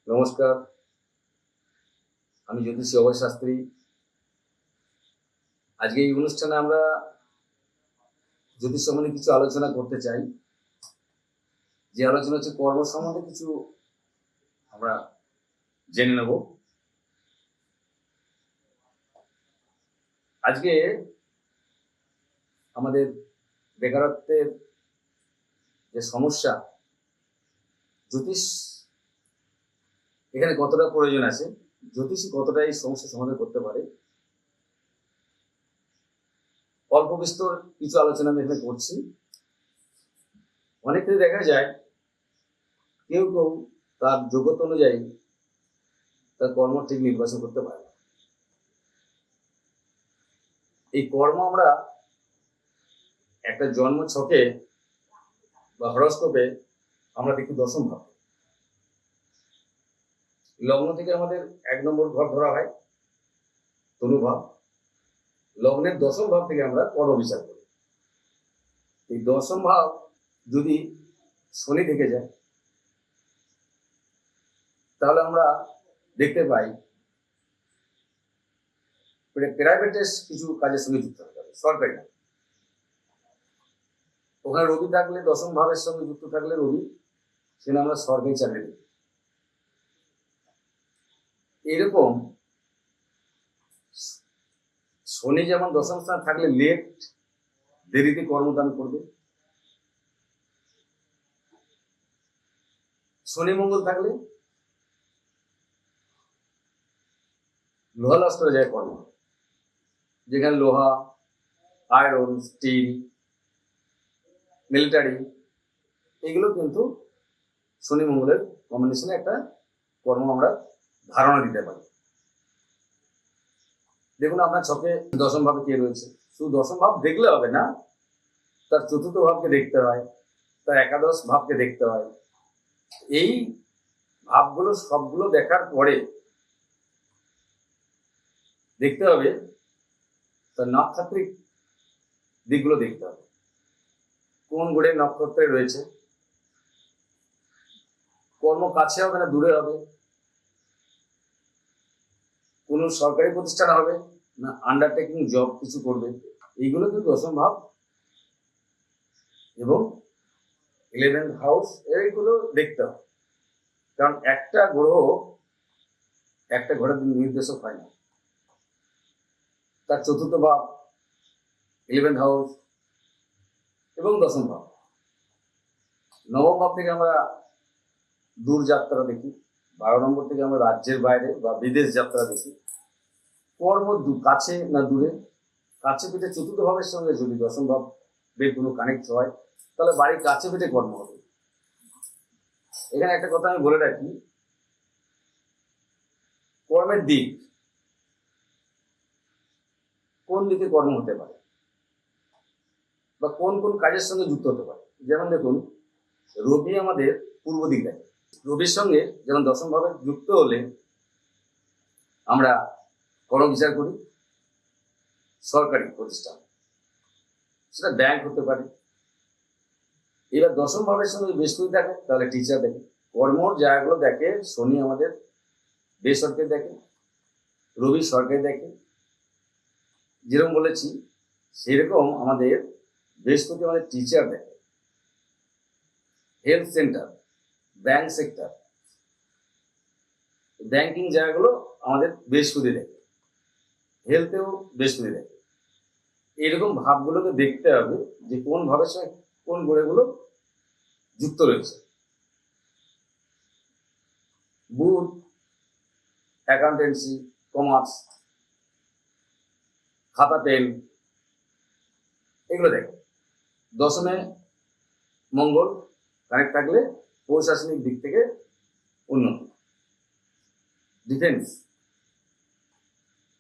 নমস্কার, আমি জ্যোতিষী অভয় শাস্ত্রী। আজকে এই অনুষ্ঠানে আমরা জ্যোতিষ সম্বন্ধে কিছু আলোচনা করতে চাই। যে আলোচনা হচ্ছে কর্ম সম্বন্ধে কিছু আমরা জেনে নেব। আজকে আমাদের বেকারত্বের যে সমস্যা, জ্যোতিষ এখানে কতটা প্রয়োজন আছে, জ্যোতিষী কতটা এই সমস্যার সমাধান করতে পারে, অল্প বিস্তর কিছু আলোচনা আমি এখানে করছি। অনেক ক্ষেত্রে দেখা যায় কেউ কেউ তার যোগ্যতা অনুযায়ী তার কর্ম ঠিক নির্বাচন করতে পারে না। এই কর্ম আমরা একটা জন্ম ছকে বা হরস্কোপে আমরা দেখি দশম ভাব। লগ্ন থেকে আমাদের 1 নম্বর ঘর ধরা হয় তনুভাব। লগ্নের দশম ভাব থেকে আমরা কর্ম বিচার করি। এই দশম ভাব যদি শনি থেকে যায় তাহলে আমরা দেখতে পাই প্রাইভেটের কিছু কাজের সঙ্গে যুক্ত হতে হবে, সরকারি না। ওখানে রবি থাকলে, দশম ভাবের সঙ্গে যুক্ত থাকলে রবি, সেখানে আমরা সরকারি চাকরি দিই। এরকম শনি যেমন দশম স্থান থাকলে লেট দেরিতে কর্মদান করবে, শনি মঙ্গল থাকলে লোহা লস্করে যায় কর্ম, যেখানে লোহা, আয়রন, স্টিল, মিলিটারি, এগুলো কিন্তু শনি মঙ্গলের কম্বিনেশনে একটা কর্ম আমরা ধারণা দিতে পারি। দেখুন আপনার ছকে দশম ভাবে কে রয়েছে, শুধু দশম ভাব দেখলে হবে না, তার চতুর্থ ভাবকে দেখতে হয়, তার একাদশ ভাবকে দেখতে হয়। এই ভাবগুলো সবগুলো দেখার পরে দেখতে হবে তার নক্ষত্রিক দিকগুলো দেখতে হবে, কোন গ্রহের নক্ষত্রে রয়েছে, কর্ম কাছে হবে না দূরে হবে, কোন সরকারি প্রতিষ্ঠান হবে না আন্ডারটেকিং জব কিছু করবে, এইগুলো কিন্তু দশম ভাব এবং 11th হাউস এইগুলো দেখতে হবে। কারণ একটা গ্রহ একটা ঘরের নির্দেশক হয় না, তার চতুর্থ ভাব, 11th হাউস এবং দশম ভাব। নবম ভাব থেকে আমরা দূর যাত্রা দেখি, 12 নম্বর থেকে আমরা রাজ্যের বাইরে বা বিদেশ যাত্রা দেখি। কর্ম কাছে না দূরে, কাছে পিঠে চতুর্থ ভাবের সঙ্গে যদি দশম ভাব বের কোনো কানেক্ট হয় তাহলে বাড়ির কাছে পিঠে কর্ম হবে। এখানে একটা কথা আমি বলে রাখি, কর্মের দিক, কোন দিকে কর্ম হতে পারে বা কোন কোন কাজের সঙ্গে যুক্ত হতে পারে। যেমন দেখুন, রবি আমাদের পূর্ব দিক দেখে, রবির সঙ্গে যেমন দশম ভাবে যুক্ত হলে আমরা কর্ম বিচার করি সরকারি প্রতিষ্ঠান, সেটা ব্যাংক হতে পারে। এবার দশম ভাবের সঙ্গে বৃহস্পতি দেখে তাহলে টিচার দেখে। কর্মর জায়গাগুলো দেখে শনি আমাদের বেসরকারি দেখে, রবি সরকারি দেখে। যেরকম বলেছি সেরকম আমাদের বৃহস্পতি আমাদের টিচার দেখে, health centre, bank sector, banking জায়গাগুলো আমাদের বৃহস্পতি দেখে, হেলথেও বৃহস্পতি দেখে। এইরকম ভাবগুলোকে দেখতে হবে যে কোন ভাবের সঙ্গে কোন গ্রহগুলো যুক্ত রয়েছে। বুধ অ্যাকাউন্টেন্সি, কমার্স, খাতা পেন, এগুলো দেখে। দশমে মঙ্গল কানেক্ট থাকলে প্রশাসনিক দিক থেকে উন্নতি, ডিফেন্স,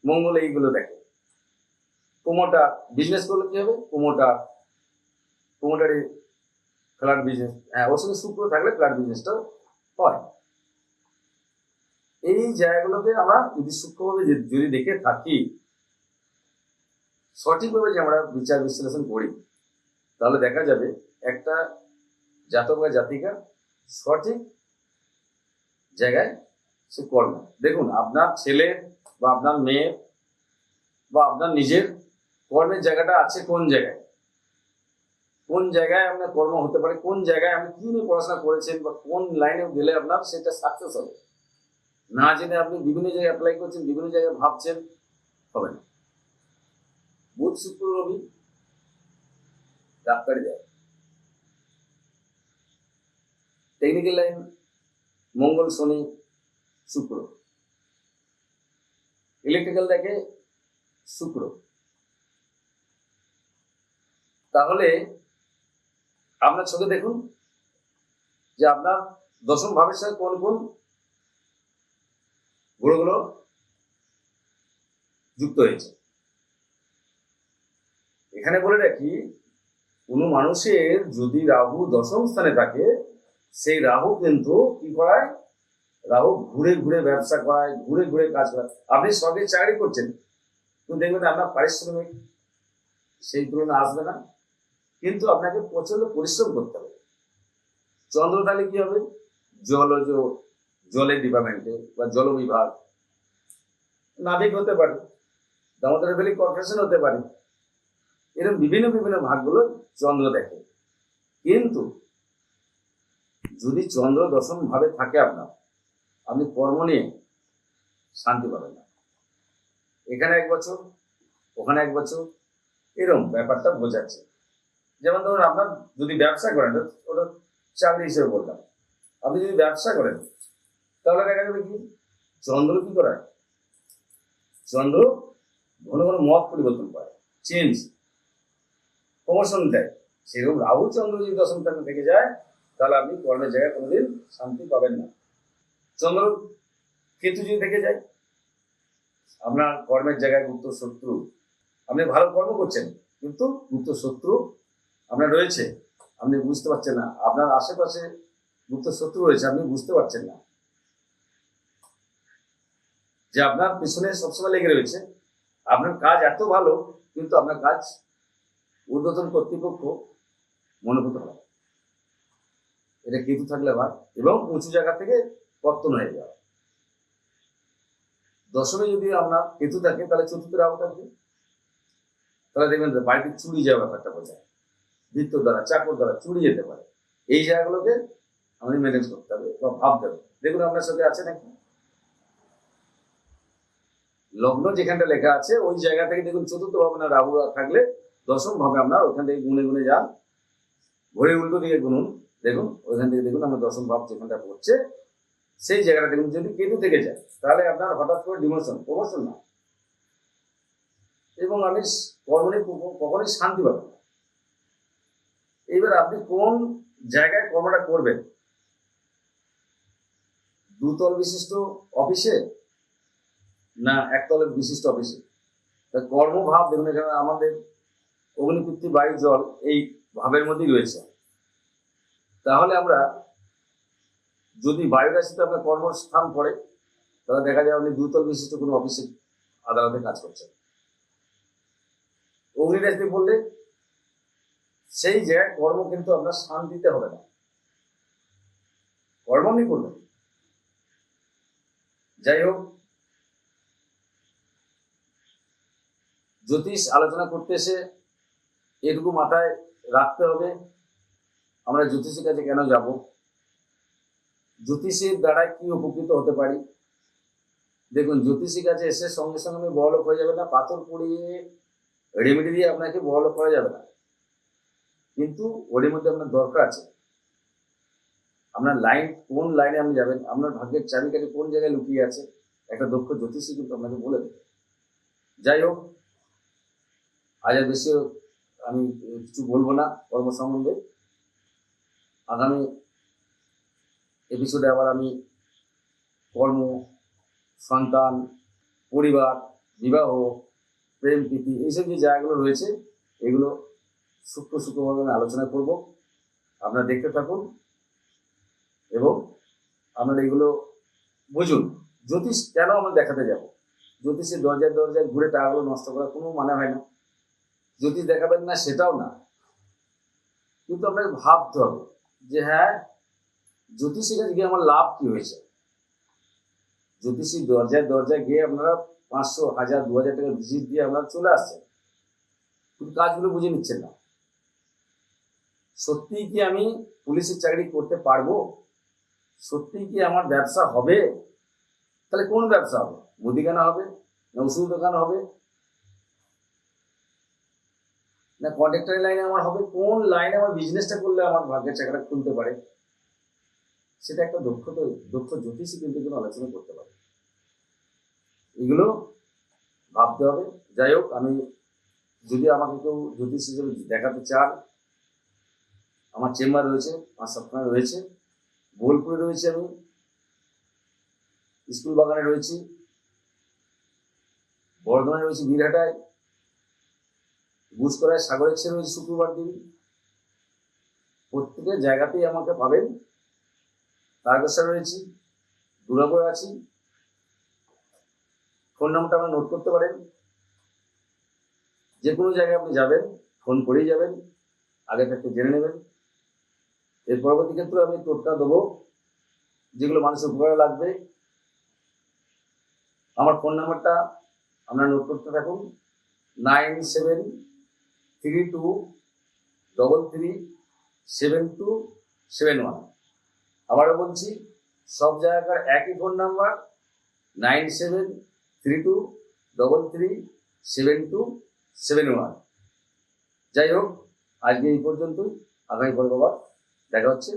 মঙ্গল এইগুলো দেখে। প্রমোটার, বিজনেস করলে কি হবে, প্রমোটারি ফ্ল্যাট বিজনেস, হ্যাঁ ওর সঙ্গে শুক্র থাকলে ফ্ল্যাট বিজনেসটাও হয়। এই জায়গাগুলোকে আমরা যদি সূক্ষ্মভাবে যদি দেখে থাকি, সঠিকভাবে যে আমরা বিচার বিশ্লেষণ করি, তাহলে দেখা যাবে একটা জাতক বা জাতিকা সঠিক জায়গায় সে কর্ম। দেখুন আপনার ছেলে বা আপনার মেয়ে বা আপনার নিজের কর্মের জায়গাটা আছে কোন জায়গায়, কোন জায়গায় আপনার কর্ম হতে পারে, কোন জায়গায় আপনি কি নিয়ে পড়াশোনা করেছেন বা কোন লাইনে গেলে আপনার সেটা সাকসেস হবে। না জেনে আপনি বিভিন্ন জায়গায় অ্যাপ্লাই করছেন, বিভিন্ন জায়গায় ভাবছেন, হবে না। বুধ শুক্র রবি ডাক্তারি দেয়, টেকনিক্যাল লাইন মঙ্গল শনি শুক্র, ইলেকট্রিক্যাল দেখে শুক্র। তাহলে আপনার চোখে দেখুন যে আপনার দশম ভাবের সাথে কোন কোন গ্রহগুলো যুক্ত হয়েছে। এখানে বলে রাখি, কোনো মানুষের যদি রাহু দশম স্থানে থাকে, সেই রাহু কিন্তু কি করায়, রাহু ঘুরে ঘুরে ব্যবসা করায়, ঘুরে ঘুরে কাজ করায়। আপনি সরকারি চাকরি করছেন, কিন্তু দেখবেন আপনার পারিশ্রমিক সেই তুলনায় আসবে না, কিন্তু আপনাকে প্রচন্ড পরিশ্রম করতে হবে। চন্দ্র তাহলে কি হবে, জলের ডিপার্টমেন্টে বা জল বিভাগ, নাবিক হতে পারে, দামোদর ভ্যালি কর্পোরেশন হতে পারে, এরকম বিভিন্ন বিভিন্ন ভাগগুলো চন্দ্র দেখে। কিন্তু যদি চন্দ্র দশম ভাবে থাকে আপনার, আপনি কর্ম নিয়ে শান্তি পাবেন না। এখানে 1 বছর, ওখানে 1 বছর, এরকম ব্যাপারটা বোঝাচ্ছে। যেমন ধরুন আপনার যদি ব্যবসা করেন, ওটা চাকরি হিসেবে বললাম, আপনি যদি ব্যবসা করেন তাহলে দেখা যাবে কি, চন্দ্র কি করায়, চন্দ্র ঘন ঘন মত পরিবর্তন করে, চেঞ্জ, প্রমোশন দেয়। সেরকম রাহু চন্দ্র যদি দশম স্থানে থেকে যায়, তাহলে আপনি কর্মের জায়গায় কোনোদিন শান্তি পাবেন না। চন্দ্র কেতু যদি থেকে যায়, আপনার কর্মের জায়গায় গুপ্ত শত্রু, আপনি ভালো কর্ম করছেন কিন্তু গুপ্ত শত্রু আপনার রয়েছে, আপনি বুঝতে পারছেন না, আপনার আশেপাশে গুপ্ত শত্রু রয়েছে, আপনি বুঝতে পারছেন না যে আপনার পিছনে সবসময় লেগে রয়েছে। আপনার কাজ এত ভালো, কিন্তু আপনার কাজ ঊর্ধ্বতন কর্তৃপক্ষ মনে করতে হয়। এটা কেতু থাকলে হয়, এবং উঁচু জায়গা থেকে পত্তন হয়ে যাওয়া। দশমে যদি আপনার কেতু থাকে, তাহলে চতুর্থ রাহু থাকবে, তাহলে দেখবেন বাড়িতে চুরি যাওয়ার ব্যাপারটা বোঝায়, বৃত্ত দ্বারা চাকর দ্বারা চুরি যেতে পারে। এই জায়গাগুলোকে আমাদের ম্যানেজ করতে হবে বা ভাবতে হবে। দেখুন আপনার সাথে আছে নাকি, লগ্ন যেখানটা লেখা আছে ওই জায়গা থেকে দেখুন চতুর্থ ভাবনা রাহু থাকলে দশম ভাবে আপনার ওখান থেকে গুনে গুনে যান, ঘড়ি উল্টো দিকে গুনুন, দেখুন ওইখান থেকে দেখুন আমরা দশম ভাব যেখানটা পড়ছে সেই জায়গাটা দেখুন। যদি কেতু থেকে যায় তাহলে আপনার হঠাৎ করে ডিমোশন, প্রমোশন না, এবং আপনি কর্ম নিয়ে কখনোই শান্তি পাবেন না। এইবার আপনি কোন জায়গায় কর্মটা করবেন, দুতল বিশিষ্ট অফিসে না একতলের বিশিষ্ট অফিসে। কর্মভাব দেখুন, এখানে আমাদের অগ্নিপৃথ্বী বায়ু জল এই ভাবের মধ্যেই রয়েছে। তাহলে আমরা যদি বায়ু রাশিতে আপনার কর্মস্থান পড়ে, তাহলে দেখা যায় আপনি দুতল বিশিষ্ট কোনো অফিসে আদালতে কাজ করছেন। অগ্নি রাশিতে বললে সেই জায়গায় কর্ম কিন্তু আপনার শান্তিতে হবে না, কর্ম আপনি করবেন। যাই হোক, জ্যোতিষ আলোচনা করতে এসে এটুকু মাথায় রাখতে হবে, আমরা জ্যোতিষের কাছে কেন যাব, জ্যোতিষের দ্বারা কি উপকৃত হতে পারি। দেখুন, জ্যোতিষীর কাছে এসে সঙ্গে সঙ্গে আমি বড়লোক হয়ে যাবে না, পাথর পড়িয়ে রেমেডি দিয়ে আপনাকে বড়লোক করা যাবে না, কিন্তু ওর মধ্যে আপনার দরকার আছে আপনার লাইন, কোন লাইনে আপনি যাবেন, আপনার ভাগ্যের চাবিকাঠি কোন জায়গায় লুকিয়ে আছে, একটা দক্ষ জ্যোতিষী কিন্তু আপনাকে বলে দেবে। যাই হোক, আজ আর বেশি আমি কিছু বলবো না কর্ম সম্বন্ধে। আগামী এপিসোডে আবার আমি কর্ম, সন্তান, পরিবার, বিবাহ, প্রেম, প্রীতি, এইসব যে জায়গাগুলো রয়েছে এগুলো সূক্ষ্মভাবে আমি আলোচনা করব। আপনারা দেখতে থাকুন এবং আপনারা এগুলো বুঝুন। জ্যোতিষ কেন আমরা দেখাতে যাব, জ্যোতিষের দরজায় দরজায় ঘুরে টাকাগুলো নষ্ট করার কোনো মানে হয় না। জ্যোতিষ দেখাবেন না সেটাও না, কিন্তু আপনাকে ভাবতে হবে যে হ্যাঁ, জ্যোতিষের কাছে গিয়ে আমার লাভ কি হয়েছে। জ্যোতিষী দরজায় দরজায় গিয়ে আপনারা 500, 1000, 2000 টাকা ভিজিট দিয়ে আপনারা চলে আসছেন, কিন্তু কাজগুলো বুঝে নিচ্ছেন না। সত্যিই কি আমি পুলিশের চাকরি করতে পারবো? সত্যিই কি আমার ব্যবসা হবে? তাহলে কোন ব্যবসা হবে? মুদিখানা হবে, না ওষুধ দোকান হবে, না কন্ট্রাক্টরি লাইনে আমার হবে? কোন লাইনে আমার বিজনেসটা করলে আমার ভাগ্যের চাকাটা খুলতে পারে? সেটা একটা দক্ষ জ্যোতিষী কিন্তু এগুলো আলোচনা করতে পারে। এগুলো ভাবতে হবে। যাই হোক, আমি যদি আমাকে কেউ জ্যোতিষ হিসেবে দেখাতে চান, আমার চেম্বার রয়েছে, 5-7খানা রয়েছে। বোলপুরে রয়েছে, আমি স্কুল বাগানে রয়েছি, বর্ধমানে রয়েছে, বীরহাটায়, গুসকরায়, সাগর এক্সে রয়েছে শুক্রবার দিন। প্রত্যেকের জায়গাতেই আমাকে পাবেন। তারকেশ্বর রয়েছি, দুর্গাপুরে আছি। ফোন নাম্বারটা আপনি নোট করতে পারেন। যে কোনো জায়গায় আপনি যাবেন, ফোন করেই যাবেন, আগে থাকতে জেনে নেবেন। এর পরবর্তী ক্ষেত্রে আমি টোটকা দেবো যেগুলো মানুষের উপকারে লাগবে। আমার ফোন নাম্বারটা আপনারা নোট করতে থাকুন, 9732337271। আবারও বলছি, সব জায়গার একই ফোন নাম্বার, 9732337271। যাই হোক, আজকে এই পর্যন্তই। আগামী পর্ব আবার দেখা হচ্ছে।